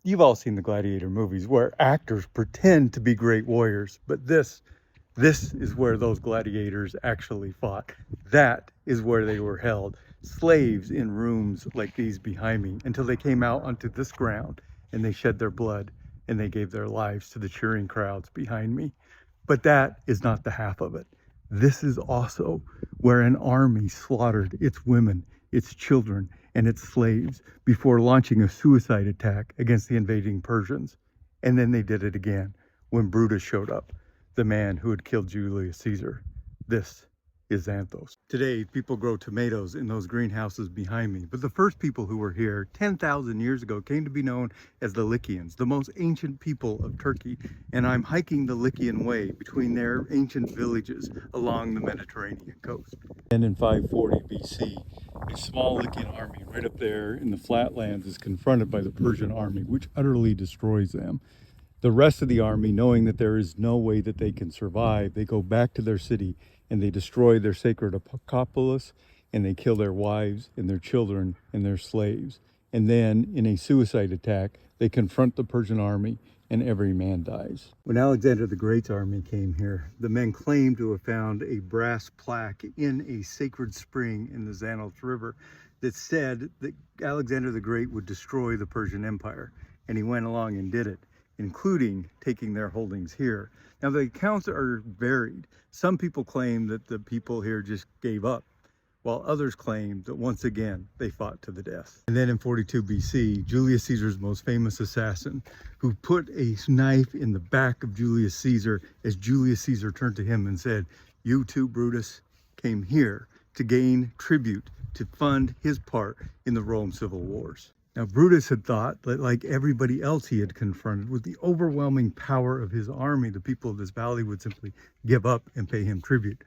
You've all seen the gladiator movies where actors pretend to be great warriors, but this is where those gladiators actually fought. That is where they were held, slaves in rooms like these behind me, until they came out onto this ground and they shed their blood and they gave their lives to the cheering crowds behind me. But that is not the half of it. This is also where an army slaughtered its women, its children, and its slaves before launching a suicide attack against the invading Persians. And then they did it again when Brutus showed up, the man who had killed Julius Caesar. This is Xanthos. Today, people grow tomatoes in those greenhouses behind me, but the first people who were here 10,000 years ago came to be known as the Lycians, the most ancient people of Turkey. And I'm hiking the Lycian Way between their ancient villages along the Mediterranean coast. And in 540 BC, a small Lycian army right up there in the flatlands is confronted by the Persian army, which utterly destroys them. The rest of the army, knowing that there is no way that they can survive, they go back to their city and they destroy their sacred Acropolis, and they kill their wives and their children and their slaves. And then in a suicide attack, they confront the Persian army and every man dies. When Alexander the Great's army came here, the men claimed to have found a brass plaque in a sacred spring in the Xanthos River that said that Alexander the Great would destroy the Persian Empire. And he went along and did it, including taking their holdings here. Now the accounts are varied. Some people claim that the people here just gave up, while others claim that once again they fought to the death. And then in 42 BC, Julius Caesar's most famous assassin, who put a knife in the back of Julius Caesar as Julius Caesar turned to him and said, "You too, Brutus, came here to gain tribute to fund his part in the Rome civil wars." Now, Brutus had thought that, like everybody else he had confronted, with the overwhelming power of his army, the people of this valley would simply give up and pay him tribute.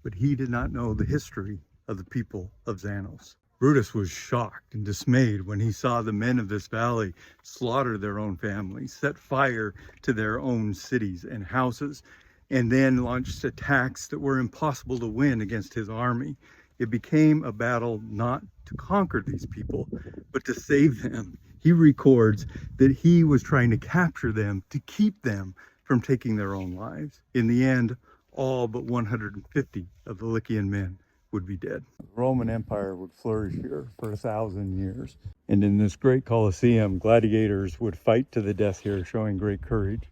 But he did not know the history of the people of Xanthos. Brutus was shocked and dismayed when he saw the men of this valley slaughter their own families, set fire to their own cities and houses, and then launched attacks that were impossible to win against his army. It became a battle not to conquer these people, but to save them. He records that he was trying to capture them to keep them from taking their own lives. In the end, all but 150 of the Lycian men would be dead. The Roman Empire would flourish here for 1,000 years. And in this great Colosseum, gladiators would fight to the death here, showing great courage.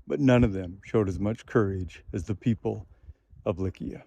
But none of them showed as much courage as the people of Lycia.